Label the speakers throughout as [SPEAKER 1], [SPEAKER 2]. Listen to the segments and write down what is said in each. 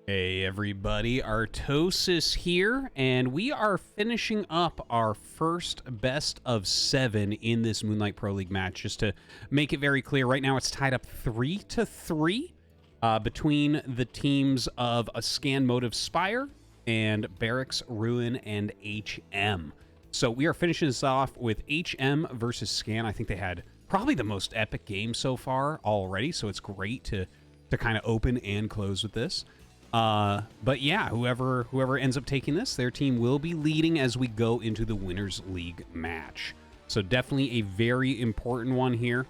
[SPEAKER 1] Hey everybody, Artosis here, and we are finishing up our first best of 7 in this MoonLight Proleague match. Just to make it very clear, right now it's tied up 3-3 between the teams of a Scan Motive Spire and Barracks, Ruin, and HM. So we are finishing this off with HM versus Scan. I think they had probably the most epic game so far already, so it's great to kind of open and close with this. But yeah, whoever ends up taking this, their team will be leading as we go into the Winners League match. So definitely a very important one here.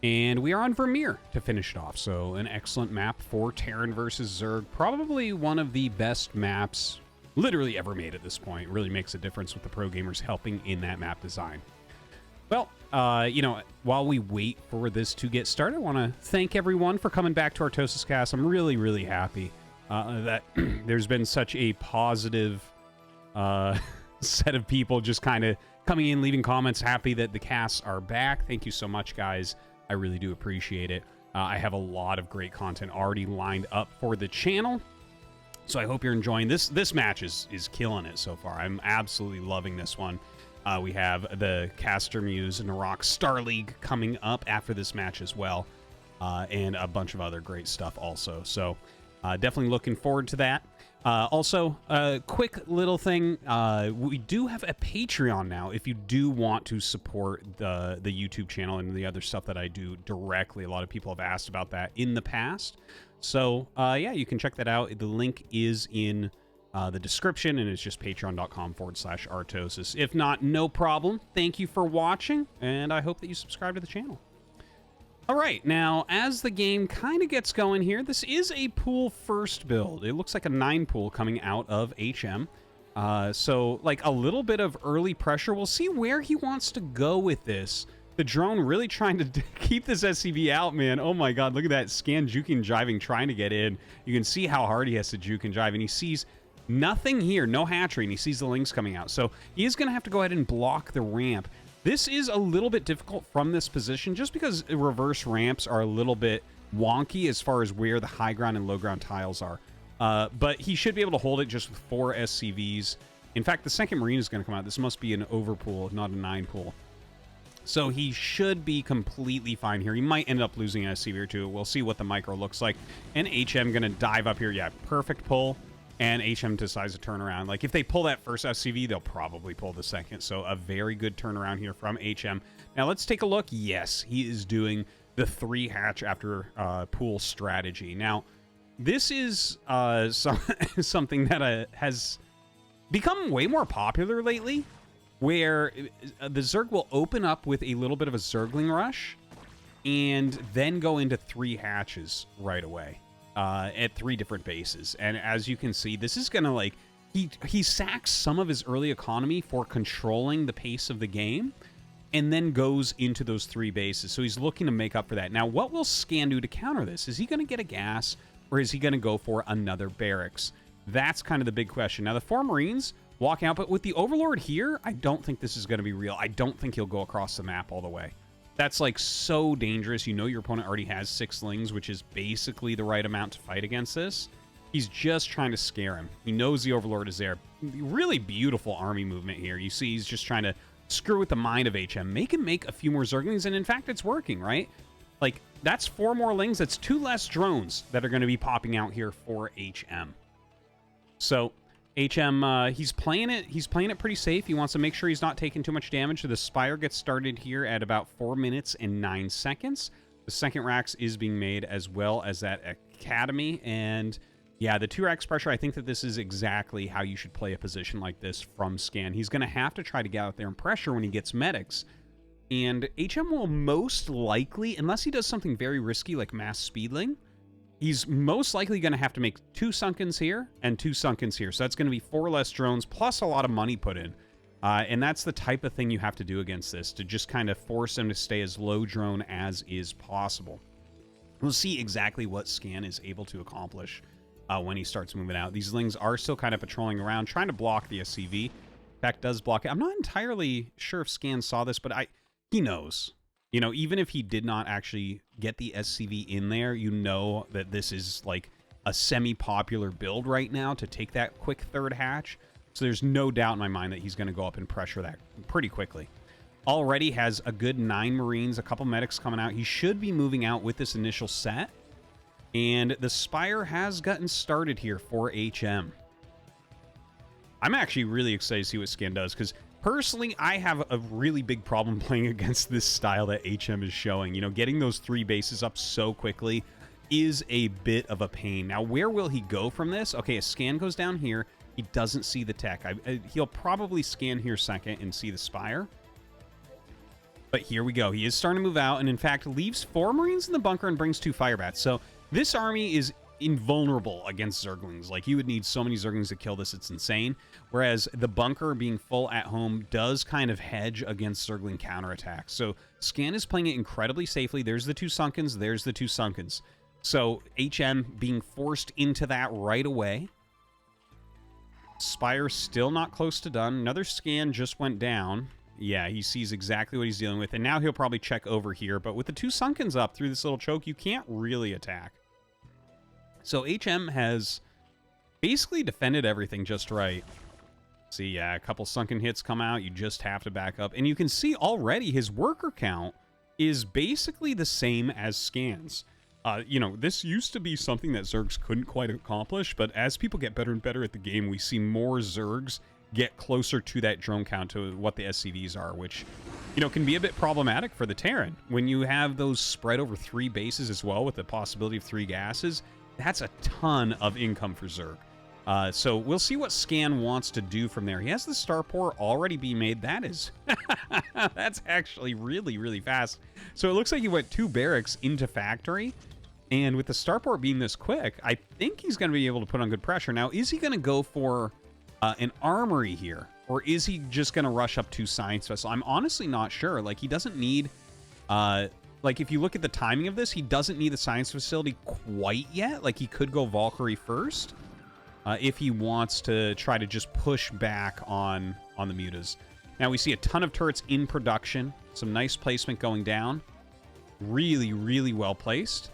[SPEAKER 1] And we are on Vermeer to finish it off. So an excellent map for Terran versus Zerg. Probably one of the best maps literally ever made at this point. It really makes a difference with the pro gamers helping in that map design. Well, you know, while we wait for this to get started, I want to thank everyone for coming back to ArtosisCasts. I'm really, really happy that there's been such a positive set of people just kind of coming in, leaving comments, happy that the casts are back. Thank you so much, guys. I really do appreciate it. I have a lot of great content already lined up for the channel, so I hope you're enjoying this. This match is killing it so far. I'm absolutely loving this one. We have the Caster Muse and Narok StarLeague coming up after this match as well, and a bunch of other great stuff also. So definitely looking forward to that. Also, a quick little thing. We do have a Patreon now if you do want to support the YouTube channel and the other stuff that I do directly. A lot of people have asked about that in the past. So, yeah, you can check that out. The link is in the description, and it's just patreon.com/Artosis. If not, no problem. Thank you for watching, and I hope that you subscribe to the channel. All right, now, as the game kind of gets going here, this is a pool first build. It looks like a 9 pool coming out of HM. So, like, a little bit of early pressure. We'll see where he wants to go with this. The drone really trying to keep this SCV out, man. Oh my god, look at that. Scan juking and jiving, trying to get in. You can see how hard he has to juke and jive, and he sees nothing here, no hatchery, and he sees the links coming out. So he is going to have to go ahead and block the ramp. This is a little bit difficult from this position just because reverse ramps are a little bit wonky as far as where the high ground and low ground tiles are. But he should be able to hold it just with 4 SCVs. In fact, the second Marine is going to come out. This must be an overpool, not a 9 pool. So he should be completely fine here. He might end up losing an SCV or 2. We'll see what the micro looks like. And HM going to dive up here. Yeah, perfect pull. And HM decides to turn around. Like, if they pull that first SCV, they'll probably pull the second. So a very good turnaround here from HM. Now, let's take a look. Yes, he is doing the 3 hatch after pool strategy. Now, this is something that has become way more popular lately, where the Zerg will open up with a little bit of a Zergling rush and then go into 3 hatches right away. At 3 different bases. And as you can see, this is gonna, like, he sacks some of his early economy for controlling the pace of the game, and then goes into those 3 bases. So he's looking to make up for that. Now, what will Scan do to counter this? Is he gonna get a gas, or is he gonna go for another barracks? That's kind of the big question. Now, the 4 Marines walk out, but with the Overlord here, I don't think this is gonna be real. I don't think he'll go across the map all the way. That's, like, so dangerous. You know your opponent already has 6 slings, which is basically the right amount to fight against this. He's just trying to scare him. He knows the Overlord is there. Really beautiful army movement here. You see he's just trying to screw with the mind of HM. Make him make a few more Zerglings, and in fact, it's working, right? Like, that's 4 more Lings. That's 2 less drones that are going to be popping out here for HM. So HM, he's playing it pretty safe. He wants to make sure he's not taking too much damage. So the Spire gets started here at about 4 minutes and 9 seconds. The second Rax is being made, as well as that Academy. And yeah, the 2 Rax pressure, I think that this is exactly how you should play a position like this from Scan. He's going to have to try to get out there and pressure when he gets medics. And HM will most likely, unless he does something very risky like mass speedling, he's most likely going to have to make 2 Sunkens here and 2 Sunkens here. So that's going to be 4 less drones plus a lot of money put in. And that's the type of thing you have to do against this, to just kind of force him to stay as low drone as is possible. We'll see exactly what Scan is able to accomplish when he starts moving out. These Lings are still kind of patrolling around, trying to block the SCV. In fact, does block it. I'm not entirely sure if Scan saw this, but he knows. You know, even if he did not actually get the SCV in there, you know that this is, like, a semi-popular build right now to take that quick third hatch. So there's no doubt in my mind that he's going to go up and pressure that pretty quickly. Already has a good 9 Marines, a couple medics coming out. He should be moving out with this initial set. And the Spire has gotten started here for HM. I'm actually really excited to see what Scan does, because personally, I have a really big problem playing against this style that HM is showing. You know, getting those 3 bases up so quickly is a bit of a pain. Now, where will he go from this? Okay, a scan goes down here. He doesn't see the tech. He'll probably scan here second and see the Spire. But here we go. He is starting to move out, and in fact, leaves 4 Marines in the bunker and brings 2 Firebats. So this army is invulnerable against Zerglings. Like, you would need so many Zerglings to kill this, it's insane. Whereas the bunker being full at home does kind of hedge against Zergling counterattacks. So Scan is playing it incredibly safely. There's the 2 Sunkens, there's the 2 Sunkens. So HM being forced into that right away. Spire still not close to done. Another scan just went down. Yeah, he sees exactly what he's dealing with, and now he'll probably check over here, but with the 2 Sunkens up through this little choke, you can't really attack. So HM has basically defended everything just right. See, yeah, a couple Sunken hits come out, you just have to back up, and you can see already his worker count is basically the same as Scans. You know, this used to be something that Zergs couldn't quite accomplish, but as people get better and better at the game, we see more Zergs get closer to that drone count, to what the SCVs are, which, you know, can be a bit problematic for the Terran. When you have those spread over 3 bases as well, with the possibility of 3 gases, that's a ton of income for Zerg. So we'll see what Scan wants to do from there. He has the Starport already being made. That is, that's actually really, really fast. So it looks like he went 2 barracks into factory. And with the Starport being this quick, I think he's going to be able to put on good pressure. Now, is he going to go for an armory here, or is he just going to rush up 2 science vessels? I'm honestly not sure. Like, he doesn't need, like, if you look at the timing of this, he doesn't need the science facility quite yet. Like, he could go Valkyrie first if he wants to try to just push back on the mutas. Now, we see a ton of turrets in production. Some nice placement going down. Really, really well placed.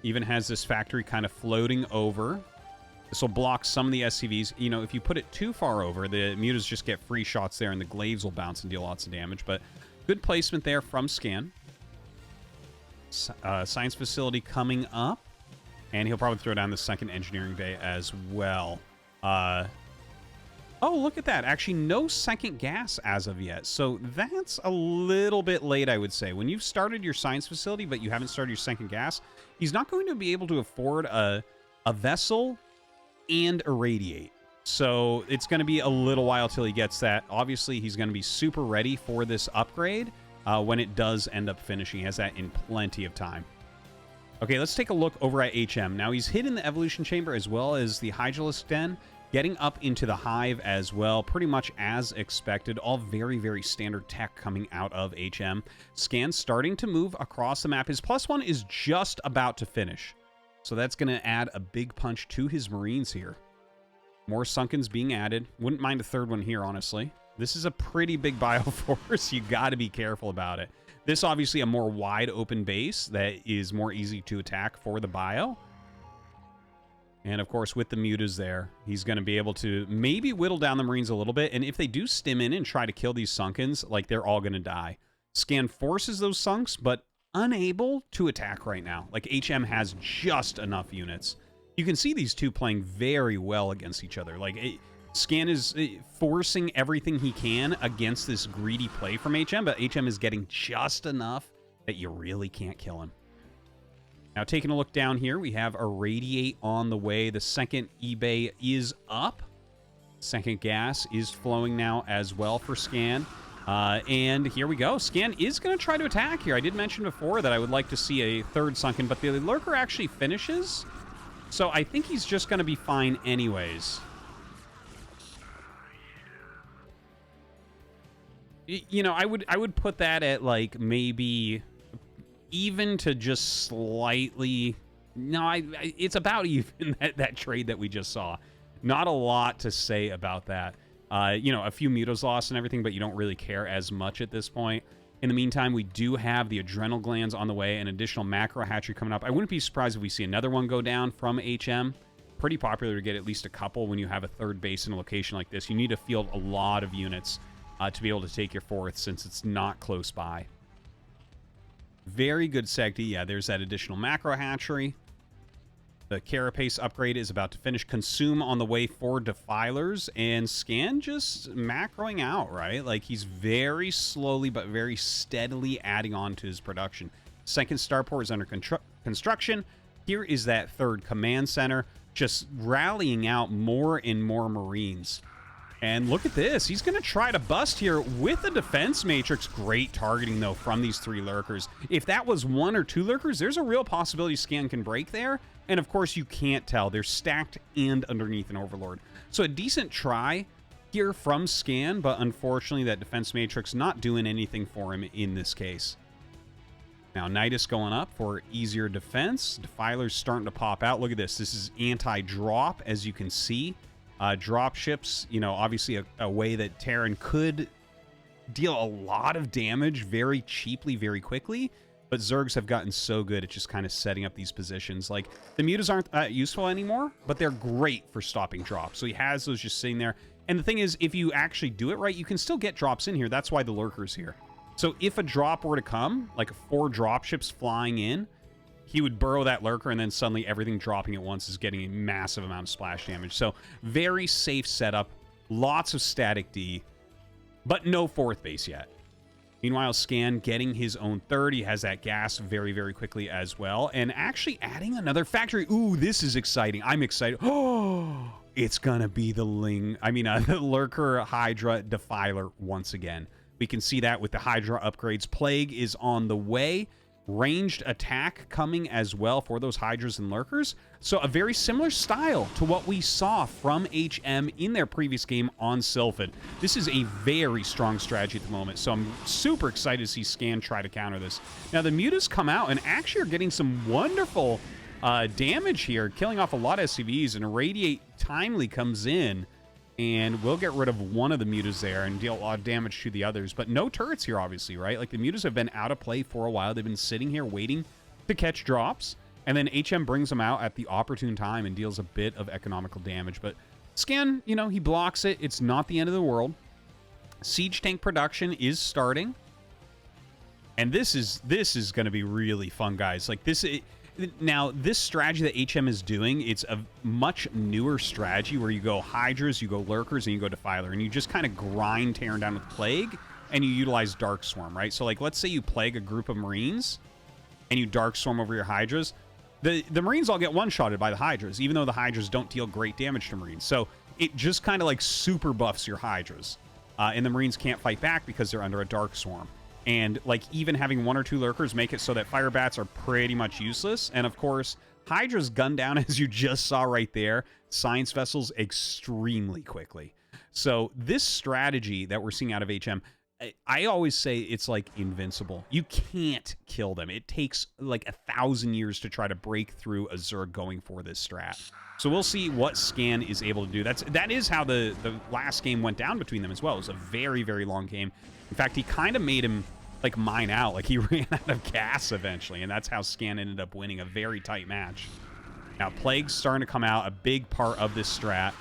[SPEAKER 1] Even has this factory kind of floating over. This will block some of the SCVs. You know, if you put it too far over, the mutas just get free shots there, and the glaives will bounce and deal lots of damage. But good placement there from Scan. Science facility coming up. And he'll probably throw down the 2nd engineering bay as well. Oh, look at that. Actually, no 2nd gas as of yet. So that's a little bit late, I would say. When you've started your science facility, but you haven't started your 2nd gas, he's not going to be able to afford a vessel and irradiate. So it's going to be a little while till he gets that. Obviously, he's going to be super ready for this upgrade when it does end up finishing. He has that in plenty of time. Okay, let's take a look over at HM. Now, he's hidden the Evolution Chamber as well as the Hydralisk Den, getting up into the Hive as well, pretty much as expected. All very, very standard tech coming out of HM. Scan starting to move across the map. His +1 is just about to finish. So that's going to add a big punch to his Marines here. More Sunkens being added. Wouldn't mind a 3rd one here, honestly. This is a pretty big bioforce. You got to be careful about it. This obviously a more wide open base that is more easy to attack for the bio. And of course, with the mutas there, he's going to be able to maybe whittle down the Marines a little bit. And if they do stim in and try to kill these Sunkens, like, they're all going to die. Scan forces those Sunks, but unable to attack right now. Like, HM has just enough units. You can see these two playing very well against each other. Like, Scan is forcing everything he can against this greedy play from HM, but HM is getting just enough that you really can't kill him. Now, taking a look down here, we have a Radiate on the way. The 2nd eBay is up. 2nd gas is flowing now as well for Scan. And here we go. Scan is going to try to attack here. I did mention before that I would like to see a 3rd Sunken, but the Lurker actually finishes. So I think he's just going to be fine anyways. You know, I would put that at, like, maybe even to just slightly... No, it's about even, that trade that we just saw. Not a lot to say about that. You know, a few mutas lost and everything, but you don't really care as much at this point. In the meantime, we do have the adrenal glands on the way, an additional macro hatchery coming up. I wouldn't be surprised if we see another one go down from HM. Pretty popular to get at least a couple when you have a third base in a location like this. You need to field a lot of units to be able to take your fourth, since it's not close by. Very good SecD. Yeah, there's that additional macro hatchery. The Carapace upgrade is about to finish. Consume on the way for Defilers, and Scan just macroing out, right? Like, he's very slowly but very steadily adding on to his production. Second starport is under construction. Here is that third command center, just rallying out more and more Marines. And look at this. He's going to try to bust here with a defense matrix. Great targeting, though, from these 3 Lurkers. If that was 1 or 2 Lurkers, there's a real possibility Scan can break there. And, of course, you can't tell. They're stacked and underneath an Overlord. So a decent try here from Scan, but unfortunately that defense matrix not doing anything for him in this case. Now, Nidus going up for easier defense. Defiler's starting to pop out. Look at this. This is anti-drop, as you can see. Drop ships, you know, obviously a way that Terran could deal a lot of damage very cheaply, very quickly. But Zergs have gotten so good at just kind of setting up these positions. Like, the mutas aren't useful anymore, but they're great for stopping drops. So he has those just sitting there. And the thing is, if you actually do it right, you can still get drops in here. That's why the Lurker's here. So if a drop were to come, like 4 drop ships flying in, he would burrow that Lurker, and then suddenly everything dropping at once is getting a massive amount of splash damage. So very safe setup, lots of static D, but no 4th base yet. Meanwhile, Scan getting his own 3rd. He has that gas very, very quickly as well. And actually adding another factory. Ooh, this is exciting. I'm excited. Oh, it's going to be the the Lurker Hydra Defiler once again. We can see that with the Hydra upgrades. Plague is on the way. Ranged attack coming as well for those Hydras and Lurkers. So a very similar style to what we saw from HM in their previous game on Sylphid. This is a very strong strategy at the moment, so I'm super excited to see Scan try to counter this. Now, the mutas come out and actually are getting some wonderful damage here, killing off a lot of SCVs, and Irradiate timely comes in, and we'll get rid of one of the mutas there and deal a lot of damage to the others. But no turrets here, obviously, right? Like, the mutas have been out of play for a while. They've been sitting here waiting to catch drops. And then HM brings them out at the opportune time and deals a bit of economical damage. But Scan, you know, he blocks it. It's not the end of the world. Siege tank production is starting. And this is going to be really fun, guys. Like, now, this strategy that HM is doing, it's a much newer strategy where you go Hydras, you go Lurkers, and you go Defiler, and you just kind of grind Terran down with Plague, and you utilize Dark Swarm, right? So, like, let's say you Plague a group of Marines, and you Dark Swarm over your Hydras. The Marines all get one-shotted by the Hydras, even though the Hydras don't deal great damage to Marines. So, it just kind of, like, super buffs your Hydras. And the Marines can't fight back because they're under a Dark Swarm. And, like, even having 1 or 2 Lurkers make it so that Fire Bats are pretty much useless. And, of course, Hydra's gun down, as you just saw right there, Science Vessels extremely quickly. So this strategy that we're seeing out of HM, I always say it's, like, invincible. You can't kill them. It takes, like, 1,000 years to try to break through a Zerg going for this strat. So we'll see what Scan is able to do. That is how the last game went down between them as well. It was a very, very long game. In fact, he kind of made him, like, mine out. Like, he ran out of gas eventually, and that's how Scan ended up winning a very tight match. Now, Plague's starting to come out, a big part of this strat.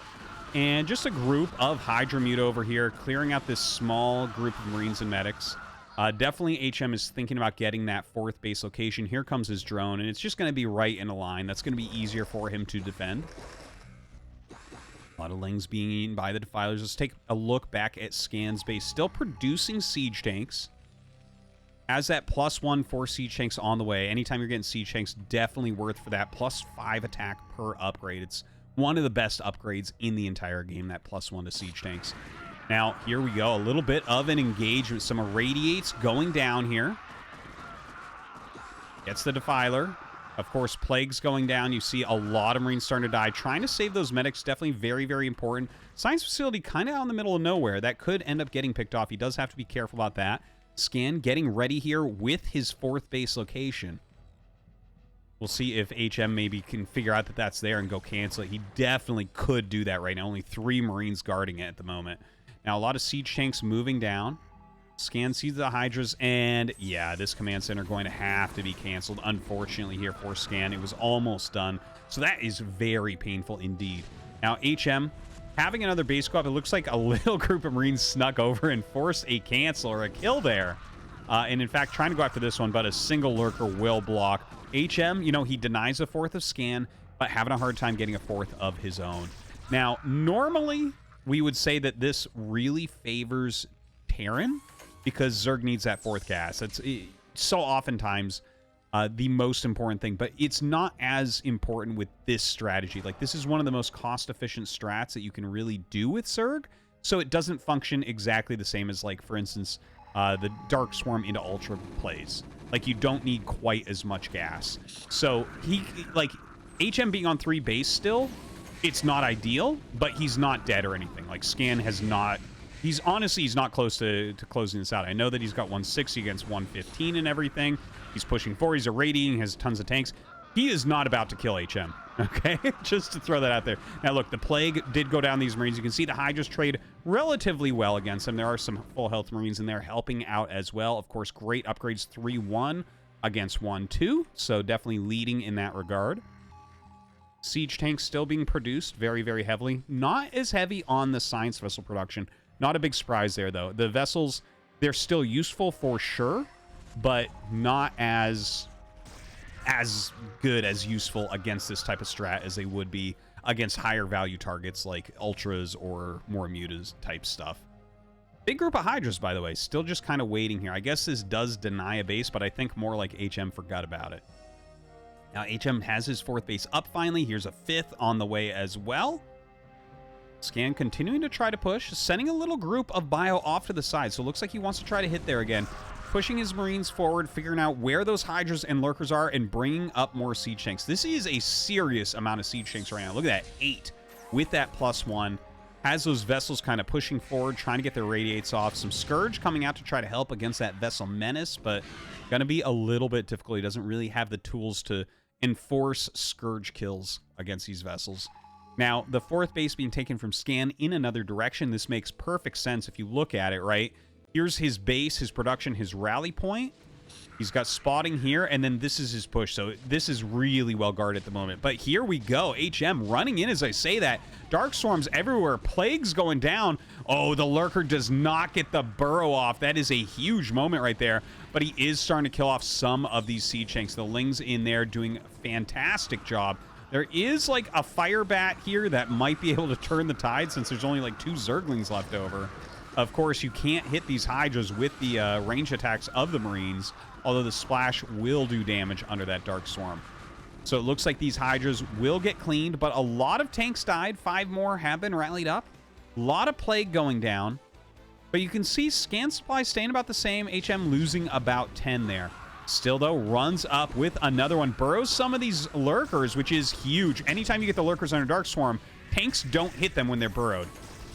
[SPEAKER 1] And just a group of Hydra Muta over here, clearing out this small group of Marines and Medics. Definitely HM is thinking about getting that 4th base location. Here comes his drone, and it's just going to be right in a line. That's going to be easier for him to defend. A lot of Lings being eaten by the Defilers. Let's take a look back at Scan's base. Still producing siege tanks. As that +1 for siege tanks on the way. Anytime you're getting siege tanks, definitely worth for that +5 attack per upgrade. It's one of the best upgrades in the entire game, that +1 to siege tanks. Now, here we go. A little bit of an engagement. Some Irradiates going down here. Gets the Defiler. Of course, Plague's going down. You see a lot of Marines starting to die. Trying to save those medics, definitely very, very important. Science Facility kind of out in the middle of nowhere. That could end up getting picked off. He does have to be careful about that. Scan getting ready here with his 4th base location. We'll see if HM maybe can figure out that that's there and go cancel it. He definitely could do that right now. Only 3 Marines guarding it at the moment. Now, a lot of siege tanks moving down. Scan sees the Hydras, and yeah, this command center going to have to be canceled, unfortunately, here for Scan. It was almost done, so that is very painful indeed. Now, HM, having another base go up, it looks like a little group of Marines snuck over and forced a cancel or a kill there. And in fact, trying to go after this one, but a single Lurker will block. HM, you know, he denies a fourth of Scan, but having a hard time getting a fourth of his own. Now, normally, we would say that this really favors Terran, because Zerg needs that fourth gas. It's so oftentimes the most important thing, but it's not as important with this strategy. Like, this is one of the most cost-efficient strats that you can really do with Zerg, so it doesn't function exactly the same as, like, for instance, the Dark Swarm into Ultra plays. Like, you don't need quite as much gas. So, like, HM being on 3 base still, it's not ideal, but he's not dead or anything. Like, Scan has not... He's not close to closing this out. I know that he's got 160 against 115 and everything. He's pushing forward. He's irradiating. Has tons of tanks. He is not about to kill HM. Okay? Just to throw that out there. Now, look, the Plague did go down these Marines. You can see the Hydras trade relatively well against him. There are some full health Marines in there helping out as well. Of course, great upgrades. 3-1 against 1-2. So definitely leading in that regard. Siege tanks still being produced very, very heavily. Not as heavy on the science vessel production. Not a big surprise there, though. The vessels, they're still useful for sure, but not as good as useful against this type of strat as they would be against higher value targets like Ultras or more Mutas type stuff. Big group of Hydras, by the way, still just kind of waiting here. I guess this does deny a base, but I think more like HM forgot about it. Now, HM has his 4th base up finally. Here's a 5th on the way as well. Scan continuing to try to push, sending a little group of bio off to the side. So it looks like he wants to try to hit there again. Pushing his Marines forward, figuring out where those Hydras and Lurkers are, and bringing up more siege tanks. This is a serious amount of siege tanks right now. Look at that, 8 with that +1. Has those vessels kind of pushing forward, trying to get their radiates off. Some Scourge coming out to try to help against that vessel menace, but going to be a little bit difficult. He doesn't really have the tools to enforce Scourge kills against these vessels. Now, the 4th base being taken from Scan in another direction, this makes perfect sense if you look at it, right? Here's his base, his production, his rally point. He's got spotting here, and then this is his push, so this is really well guarded at the moment. But here we go, HM running in as I say that. Dark Swarms everywhere, Plagues going down. Oh, the Lurker does not get the burrow off. That is a huge moment right there. But he is starting to kill off some of these siege tanks. The Lings in there doing a fantastic job. There is, like, a fire bat here that might be able to turn the tide since there's only, like, 2 Zerglings left over. Of course, you can't hit these Hydras with the range attacks of the Marines, although the splash will do damage under that Dark Swarm. So it looks like these Hydras will get cleaned, but a lot of tanks died. 5 more have been rallied up. A lot of Plague going down. But you can see Scan Supply staying about the same. HM losing about 10 there. Still, though, runs up with another one. Burrows some of these Lurkers, which is huge. Anytime you get the Lurkers under Dark Swarm, tanks don't hit them when they're burrowed.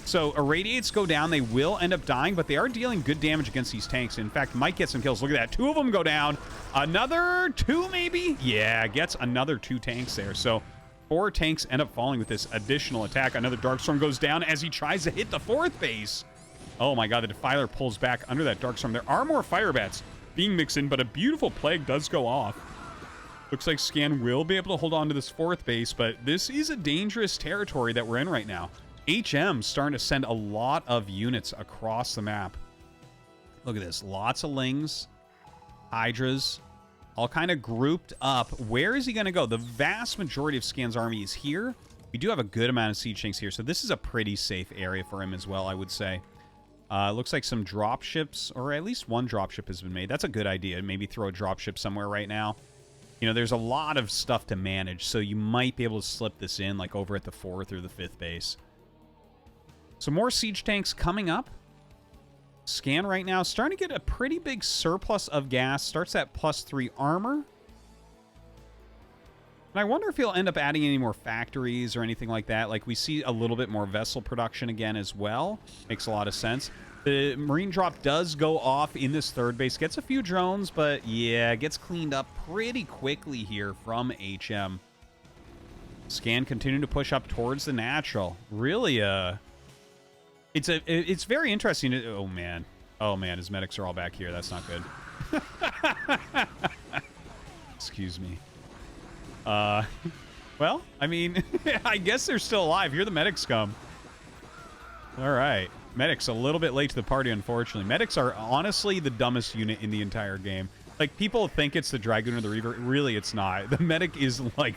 [SPEAKER 1] So, irradiates go down. They will end up dying, but they are dealing good damage against these tanks. In fact, might get some kills. Look at that. 2 of them go down. Another 2, maybe? Yeah, gets another 2 tanks there. So, 4 tanks end up falling with this additional attack. Another Dark Storm goes down as he tries to hit the 4th base. Oh, my God. The Defiler pulls back under that Dark Storm. There are more fire bats being mixed in, but a beautiful Plague does go off. Looks like Scan will be able to hold on to this 4th base, but this is a dangerous territory that we're in right now. HM starting to send a lot of units across the map. Look at this. Lots of Lings, Hydras, all kind of grouped up. Where is he going to go? The vast majority of Scan's army is here. We do have a good amount of siege tanks here, so this is a pretty safe area for him as well, I would say. Looks like some dropships, or at least 1 dropship has been made. That's a good idea. Maybe throw a dropship somewhere right now. You know, there's a lot of stuff to manage, so you might be able to slip this in, like over at the 4th or the 5th base. So more siege tanks coming up. Scan right now, starting to get a pretty big surplus of gas. Starts at +3 armor. And I wonder if he'll end up adding any more factories or anything like that. Like, we see a little bit more vessel production again as well. Makes a lot of sense. The Marine drop does go off in this 3rd base. Gets a few drones, but yeah, gets cleaned up pretty quickly here from HM. Scan continuing to push up towards the natural. Really, it's very interesting. Oh, man. Oh, man, his medics are all back here. That's not good. Excuse me. Well, I mean, I guess they're still alive. Here the medics come. All right. Medics a little bit late to the party, unfortunately. Medics are honestly the dumbest unit in the entire game. Like, people think it's the Dragoon or the Reaver. Really, it's not. The medic is, like,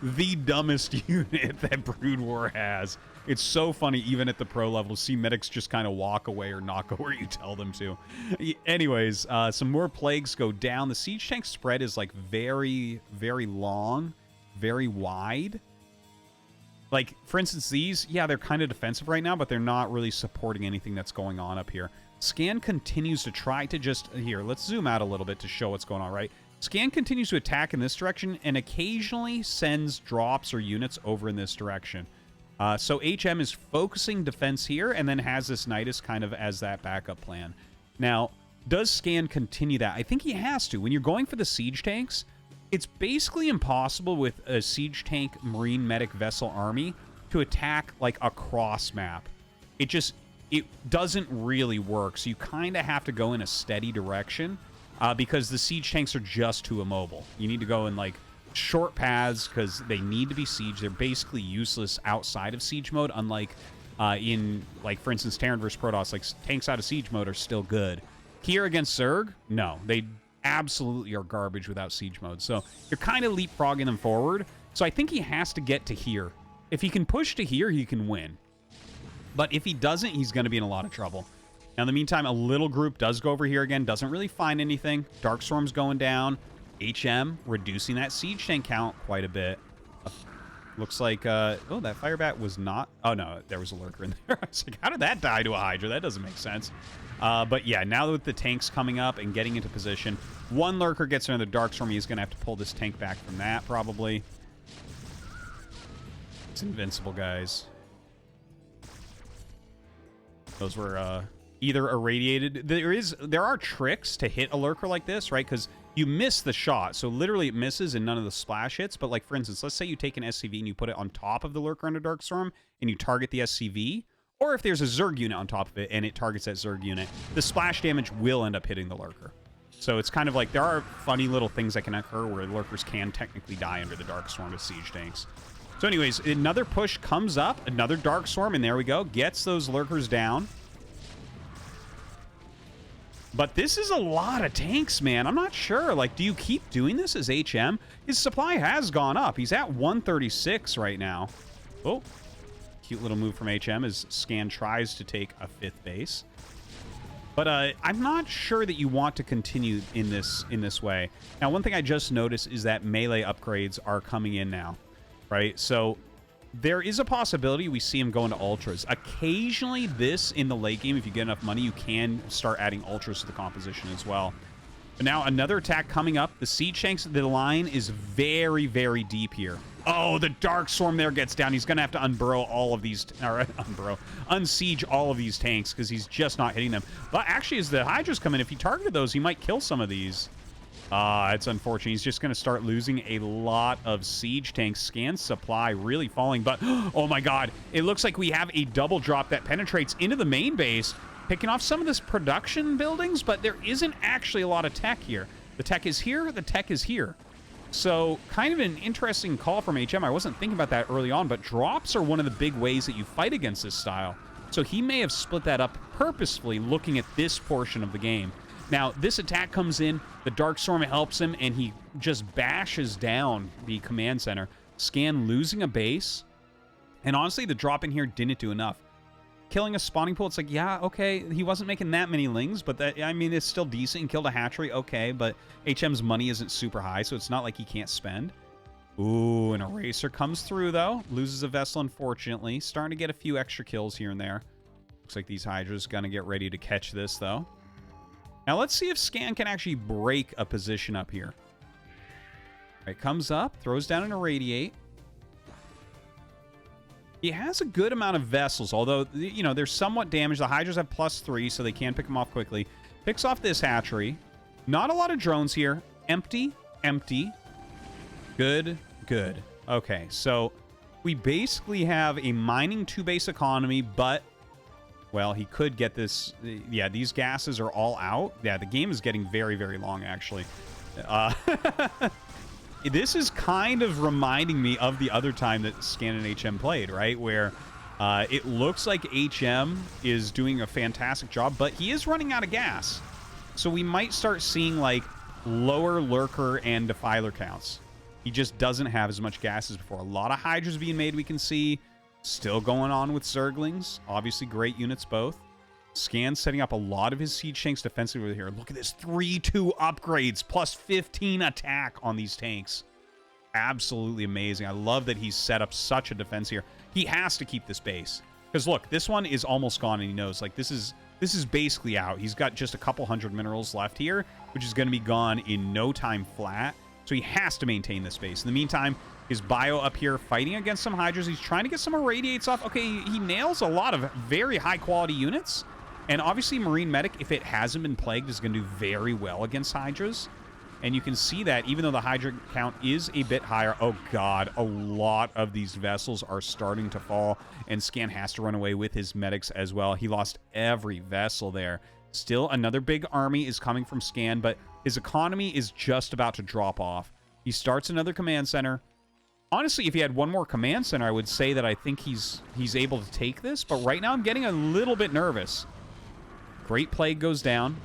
[SPEAKER 1] the dumbest unit that Brood War has. It's so funny, even at the pro level, to see medics just kind of walk away or not go where you tell them to. Anyways, some more plagues go down. The siege tank spread is, like, very, very long, very wide. Like, for instance, these, yeah, they're kind of defensive right now, but they're not really supporting anything that's going on up here. Scan continues to try to just... Here, let's zoom out a little bit to show what's going on, right? Scan continues to attack in this direction and occasionally sends drops or units over in this direction. So HM is focusing defense here and then has this Nidus kind of as that backup plan. Now, does Scan continue that? I think he has to. When you're going for the siege tanks, it's basically impossible with a siege tank, marine, medic, vessel army to attack like across map. It doesn't really work. So you kind of have to go in a steady direction because the siege tanks are just too immobile. You need to go in like short paths because they need to be siege. They're basically useless outside of siege mode, unlike in, like, for instance, Terran versus Protoss. Like, tanks out of siege mode are still good. Here against Zerg, no. They absolutely are garbage without siege mode. So you're kind of leapfrogging them forward. So I think he has to get to here. If he can push to here, he can win. But if he doesn't, he's going to be in a lot of trouble. Now, in the meantime, a little group does go over here again. Doesn't really find anything. Darkstorm's going down. HM reducing that siege tank count quite a bit. Looks like, oh, that Firebat was not... Oh, no, there was a Lurker in there. I was like, how did that die to a Hydra? That doesn't make sense. But yeah, now with the tanks coming up and getting into position, one Lurker gets another Darkstorm. He's going to have to pull this tank back from that, probably. It's invincible, guys. Those were either irradiated. There are tricks to hit a Lurker like this, right? Because you miss the shot. So literally it misses and none of the splash hits. But like, for instance, let's say you take an SCV and you put it on top of the Lurker under Darkstorm and you target the SCV. Or if there's a Zerg unit on top of it and it targets that Zerg unit, the splash damage will end up hitting the Lurker. So it's kind of like there are funny little things that can occur where Lurkers can technically die under the Darkstorm with siege tanks. So anyways, another push comes up, another Darkstorm, and there we go. Gets those Lurkers down. But this is a lot of tanks, man. I'm not sure. Like, do you keep doing this as HM? His supply has gone up. He's at 136 right now. Oh, cute little move from HM as Scan tries to take a 5th base. But I'm not sure that you want to continue in this way. Now, one thing I just noticed is that melee upgrades are coming in now, right? So there is a possibility we see him go into ultras. Occasionally, this in the late game, if you get enough money, you can start adding ultras to the composition as well. But now another attack coming up. The siege tanks, the line is very, very deep here. Oh, the Darkstorm there gets down. He's going to have to unburrow all of these, or unsiege all of these tanks because he's just not hitting them. But actually, as the Hydras come in, if he targeted those, he might kill some of these. It's unfortunate. He's just going to start losing a lot of siege tanks. Scan supply really falling, but oh my god, it looks like we have a double drop that penetrates into the main base, picking off some of this production buildings, but there isn't actually a lot of tech here. The tech is here, the tech is here. So kind of an interesting call from HM. I wasn't thinking about that early on, but drops are one of the big ways that you fight against this style. So he may have split that up purposefully looking at this portion of the game. Now, this attack comes in, the Darkstorm helps him, and he just bashes down the command center. Scan losing a base. And honestly, the drop in here didn't do enough. Killing a spawning pool, it's like, yeah, okay, he wasn't making that many lings, but that, I mean, it's still decent. He killed a hatchery, okay, but HM's money isn't super high, so it's not like he can't spend. Ooh, an Eraser comes through, though. Loses a vessel, unfortunately. Starting to get a few extra kills here and there. Looks like these Hydras gonna get ready to catch this, though. Now, let's see if Scan can actually break a position up here. All right, comes up, throws down an Irradiate. He has a good amount of vessels, although, you know, they're somewhat damaged. The Hydras have +3, so they can pick them off quickly. Picks off this hatchery. Not a lot of drones here. Empty, empty. Good, good. Okay, so we basically have a mining 2-base economy, but Well, he could get this. Yeah, these gases are all out. Yeah, the game is getting very, very long, actually. This is kind of reminding me of the other time that Scan and HM played, right? Where it looks like HM is doing a fantastic job, but he is running out of gas. So we might start seeing, like, lower Lurker and Defiler counts. He just doesn't have as much gas as before. A lot of Hydras being made, we can see. Still going on with Zerglings. Obviously, great units both. Scan setting up a lot of his siege tanks defensively over here. Look at this 3-2 upgrades, plus 15 attack on these tanks. Absolutely amazing. I love that he's set up such a defense here. He has to keep this base. Because look, this one is almost gone, and he knows, like, this is basically out. He's got just a couple hundred minerals left here, which is going to be gone in no time flat. So he has to maintain this base. In the meantime, his bio up here fighting against some Hydras. He's trying to get some irradiates off. Okay, he nails a lot of very high-quality units. And obviously, Marine Medic, if it hasn't been plagued, is going to do very well against Hydras. And you can see that even though the Hydra count is a bit higher, oh god, a lot of these vessels are starting to fall. And Scan has to run away with his medics as well. He lost every vessel there. Still, another big army is coming from Scan, but his economy is just about to drop off. He starts another command center. Honestly, if he had one more command center, I would say that I think he's able to take this. But right now, I'm getting a little bit nervous. Great Plague goes down.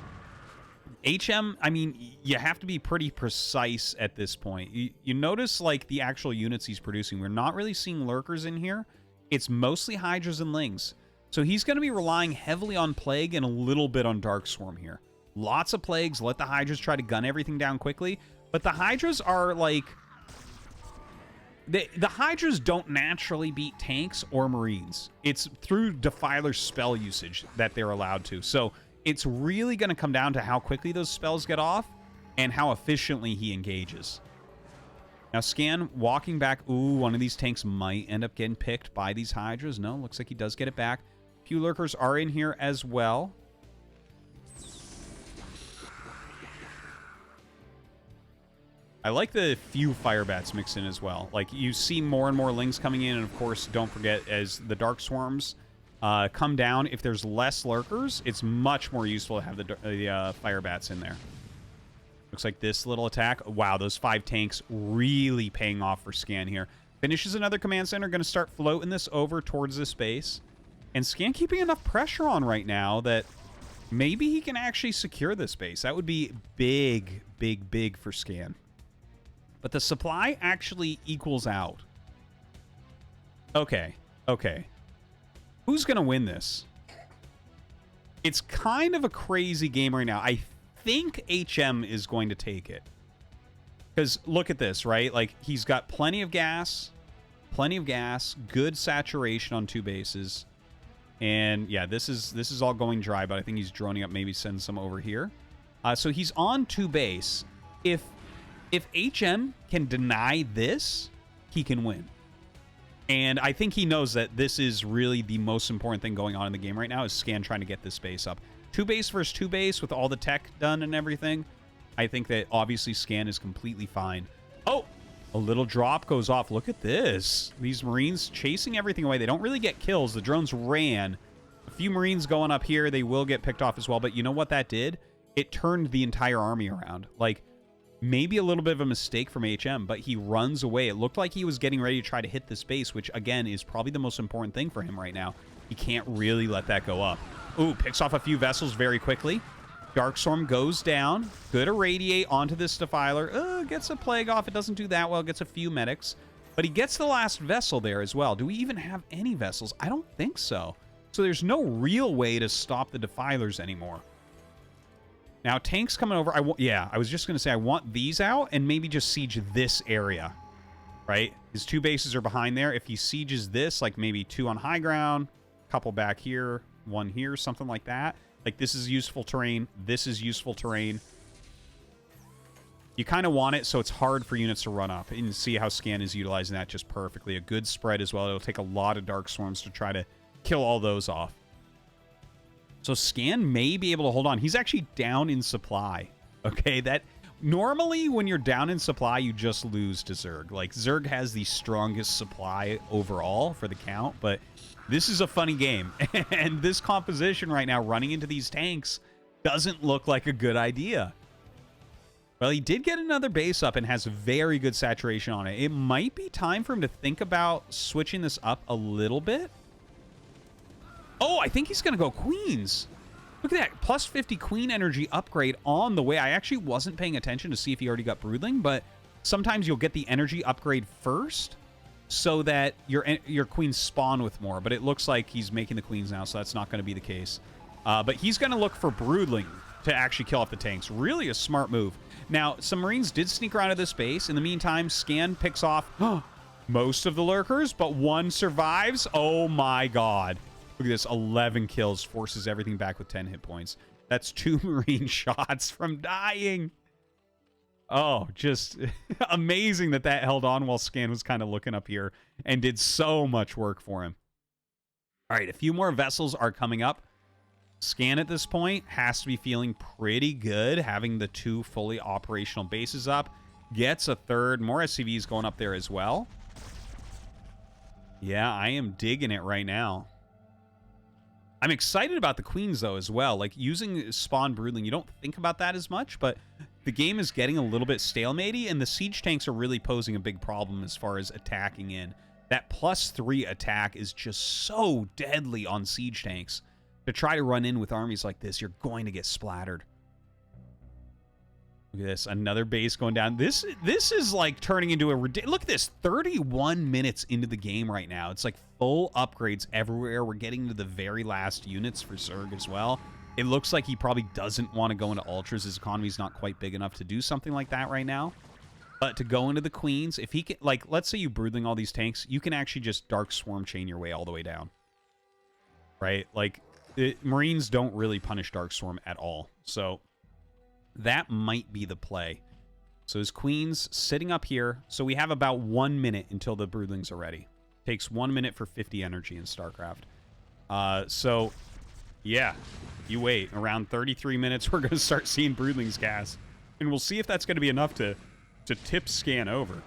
[SPEAKER 1] HM, I mean, you have to be pretty precise at this point. You notice, like, the actual units he's producing. We're not really seeing Lurkers in here. It's mostly Hydras and Lings. So he's going to be relying heavily on Plague and a little bit on Dark Swarm here. Lots of Plagues. Let the Hydras try to gun everything down quickly. But the Hydras are, like... The Hydras don't naturally beat tanks or Marines. It's through Defiler spell usage that they're allowed to. So it's really going to come down to how quickly those spells get off and how efficiently he engages. Now, Scan walking back. Ooh, one of these tanks might end up getting picked by these Hydras. No, looks like he does get it back. A few Lurkers are in here as well. I like the few fire bats mixed in as well. Like, you see more and more Lings coming in, and of course, don't forget, as the Dark Swarms come down, if there's less Lurkers, it's much more useful to have the fire bats in there. Looks like this little attack. Wow, those 5 tanks really paying off for Scan here. Finishes another command center, going to start floating this over towards this base. And Scan keeping enough pressure on right now that maybe he can actually secure this base. That would be big, big, big for Scan. But the supply actually equals out. Okay. Who's going to win this? It's kind of a crazy game right now. I think HM is going to take it. Because look at this, right? Like, he's got plenty of gas, good saturation on 2 bases. And yeah, this is all going dry, but I think he's droning up, maybe send some over here. So he's on 2 base. If HM can deny this, he can win. And I think he knows that this is really the most important thing going on in the game right now, is Scan trying to get this base up. 2 base versus 2 base with all the tech done and everything. I think that obviously Scan is completely fine. Oh, a little drop goes off. Look at this. These Marines chasing everything away. They don't really get kills. The drones ran. A few Marines going up here. They will get picked off as well. But you know what that did? It turned the entire army around. Like, maybe a little bit of a mistake from HM, but he runs away. It looked like he was getting ready to try to hit this base, which, again, is probably the most important thing for him right now. He can't really let that go up. Ooh, picks off a few vessels very quickly. Darkstorm goes down. Good irradiate onto this Defiler. Gets a Plague off. It doesn't do that well. Gets a few medics. But he gets the last vessel there as well. Do we even have any vessels? I don't think so. So there's no real way to stop the Defilers anymore. Now, tanks coming over. I was just going to say, I want these out and maybe just siege this area, right? His 2 bases are behind there. If he sieges this, like maybe 2 on high ground, couple back here, 1 here, something like that. Like, this is useful terrain. This is useful terrain. You kind of want it so it's hard for units to run up. And see how Scan is utilizing that just perfectly. A good spread as well. It'll take a lot of Dark Swarms to try to kill all those off. So Scan may be able to hold on. He's actually down in supply. Okay, that Normally, when you're down in supply, you just lose to Zerg. Like, Zerg has the strongest supply overall for the count, but this is a funny game. And this composition right now, running into these tanks, doesn't look like a good idea. Well, he did get another base up and has very good saturation on it. It might be time for him to think about switching this up a little bit. Oh, I think he's going to go queens. Look at that, plus 50 queen energy upgrade on the way. I actually wasn't paying attention to see if he already got broodling, but sometimes you'll get the energy upgrade first so that your queens spawn with more. But it looks like he's making the queens now, so that's not going to be the case. But he's going to look for broodling to actually kill off the tanks. Really a smart move. Now, some Marines did sneak around to this base. In the meantime, Scan picks off most of the lurkers, but one survives. Oh my god. Look at this, 11 kills, forces everything back with 10 hit points. That's 2 Marine shots from dying. Oh, just amazing that held on while Scan was kind of looking up here and did so much work for him. All right, a few more vessels are coming up. Scan at this point has to be feeling pretty good, having the 2 fully operational bases up. Gets a third, more SCVs going up there as well. Yeah, I am digging it right now. I'm excited about the queens, though, as well. Like, using spawn broodling, you don't think about that as much, but the game is getting a little bit stalematey, and the siege tanks are really posing a big problem as far as attacking in. That +3 attack is just so deadly on siege tanks. To try to run in with armies like this, you're going to get splattered. Look at this, another base going down. This is like turning into a ridiculous... Look at this, 31 minutes into the game right now. It's like full upgrades everywhere. We're getting to the very last units for Zerg as well. It looks like he probably doesn't want to go into ultras. His economy's not quite big enough to do something like that right now. But to go into the queens, if he can... Like, let's say you broodling all these tanks, you can actually just Dark Swarm chain your way all the way down. Right? Like... Marines don't really punish Dark Swarm at all, so that might be the play. So his queens sitting up here. So we have about 1 minute until the broodlings are ready. Takes 1 minute for 50 energy in StarCraft. So yeah, you wait. Around 33 minutes, we're going to start seeing broodlings cast, and we'll see if that's going to be enough to tip Scan over.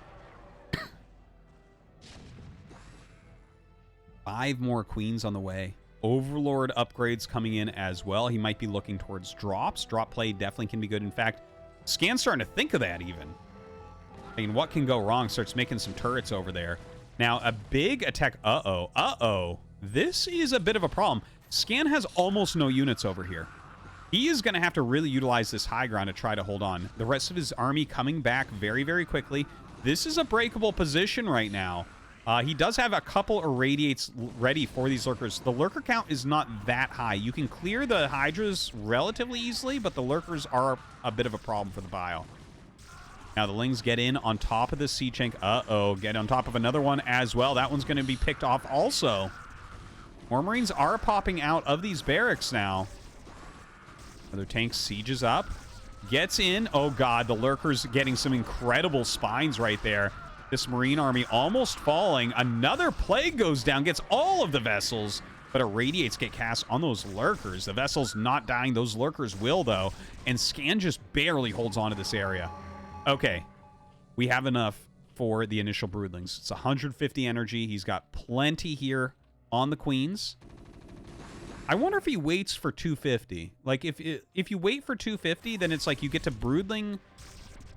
[SPEAKER 1] 5 more queens on the way. Overlord upgrades coming in as well. He might be looking towards drops. Drop play definitely can be good. In fact, Scan's starting to think of that even. I mean, what can go wrong? Starts making some turrets over there. Now, a big attack. Uh-oh. This is a bit of a problem. Scan has almost no units over here. He is going to have to really utilize this high ground to try to hold on. The rest of his army coming back very, very quickly. This is a breakable position right now. He does have a couple irradiates ready for these lurkers. The lurker count is not that high. You can clear the hydras relatively easily, but the lurkers are a bit of a problem for the bile. Now the lings get in on top of the siege tank. Uh-oh, get on top of another one as well. That one's going to be picked off also. More Marines are popping out of these barracks now. Another tank sieges up. Gets in. Oh god, the lurkers getting some incredible spines right there. This Marine army almost falling. Another plague goes down, gets all of the vessels, but irradiates get cast on those lurkers. The vessels not dying. Those lurkers will, though. And Scan just barely holds on to this area. Okay. We have enough for the initial broodlings. It's 150 energy. He's got plenty here on the queens. I wonder if he waits for 250. Like, if you wait for 250, then it's like you get to broodling...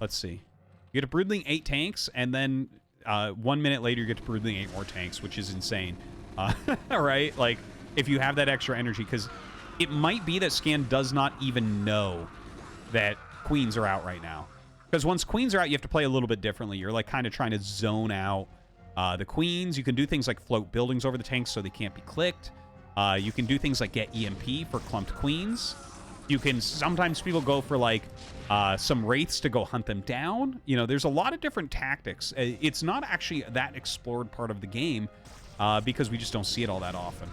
[SPEAKER 1] Let's see. You get to broodling 8 tanks, and then 1 minute later you get to broodling 8 more tanks, which is insane. Right? Like, if you have that extra energy, because it might be that Scan does not even know that queens are out right now. Because once queens are out, you have to play a little bit differently. You're like kind of trying to zone out the queens. You can do things like float buildings over the tanks so they can't be clicked. You can do things like get EMP for clumped queens. You can, sometimes people go for like some wraiths to go hunt them down. You know, there's a lot of different tactics. It's not actually that explored part of the game because we just don't see it all that often.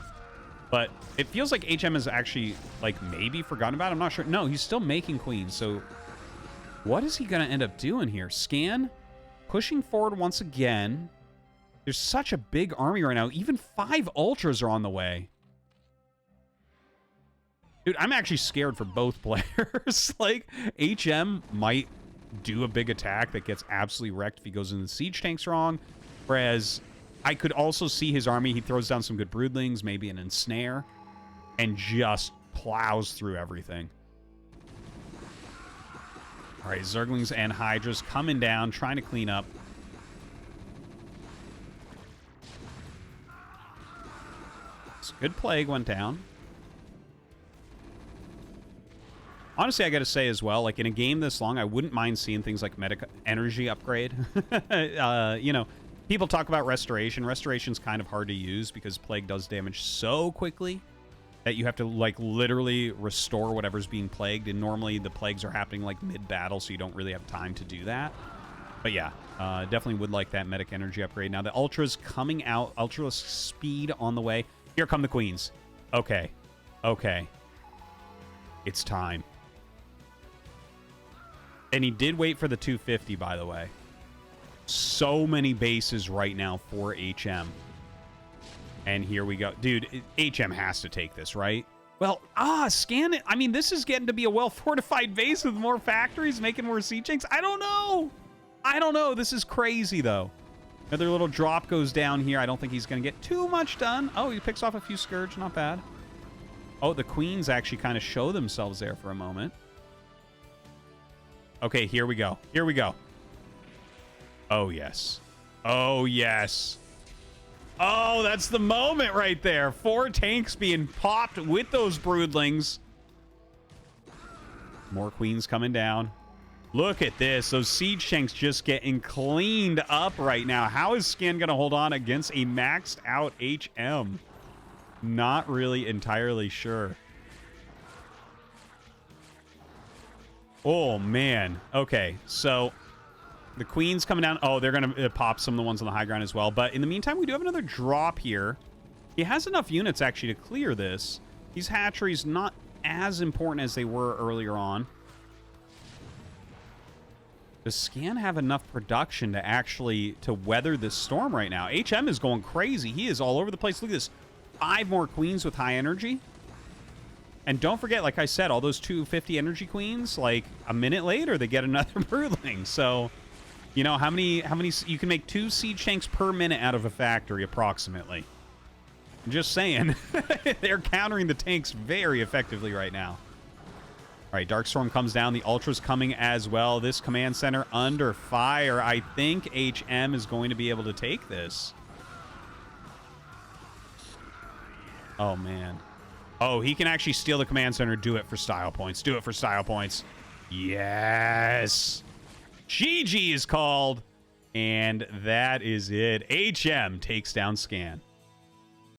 [SPEAKER 1] But it feels like HM is actually like maybe forgotten about. I'm not sure. No, he's still making queens. So what is he going to end up doing here? Scan, pushing forward once again. There's such a big army right now. Even 5 ultras are on the way. Dude, I'm actually scared for both players. Like, HM might do a big attack that gets absolutely wrecked if he goes into the siege tanks wrong. Whereas I could also see his army. He throws down some good broodlings, maybe an ensnare, and just plows through everything. All right, Zerglings and Hydras coming down, trying to clean up. This good plague went down. Honestly, I got to say as well, like in a game this long, I wouldn't mind seeing things like medic energy upgrade. You know, people talk about restoration. Restoration's kind of hard to use because plague does damage so quickly that you have to like literally restore whatever's being plagued. And normally the plagues are happening like mid-battle, so you don't really have time to do that. But yeah, definitely would like that medic energy upgrade. Now the Ultra's coming out. Ultra speed on the way. Here come the Queens. Okay. Okay. It's time. And he did wait for the 250, by the way. So many bases right now for HM. And here we go. Dude, HM has to take this, right? Well, scan it. I mean, this is getting to be a well-fortified base with more factories, making more siege tanks. I don't know. I don't know. This is crazy, though. Another little drop goes down here. I don't think he's going to get too much done. Oh, he picks off a few Scourge. Not bad. Oh, the Queens actually kind of show themselves there for a moment. Okay, here we go. Here we go. Oh, yes. Oh, yes. Oh, that's the moment right there. 4 tanks being popped with those broodlings. More Queens coming down. Look at this. Those siege tanks just getting cleaned up right now. How is Skin going to hold on against a maxed out HM? Not really entirely sure. Oh, man. Okay, so the Queen's coming down. Oh, they're going to pop some of the ones on the high ground as well. But in the meantime, we do have another drop here. He has enough units, actually, to clear this. These hatcheries not as important as they were earlier on. Does Scan have enough production to actually to weather this storm right now? HM is going crazy. He is all over the place. Look at this. 5 more Queens with high energy. And don't forget, like I said, all those 250 energy Queens, like a minute later, they get another broodling. So, you know, how many, you can make 2 siege tanks per minute out of a factory, approximately. I'm just saying. They're countering the tanks very effectively right now. All right, Darkstorm comes down. The Ultra's coming as well. This command center under fire. I think HM is going to be able to take this. Oh, man. Oh, he can actually steal the command center. Do it for style points. Do it for style points. Yes. GG is called. And that is it. HM takes down Scan.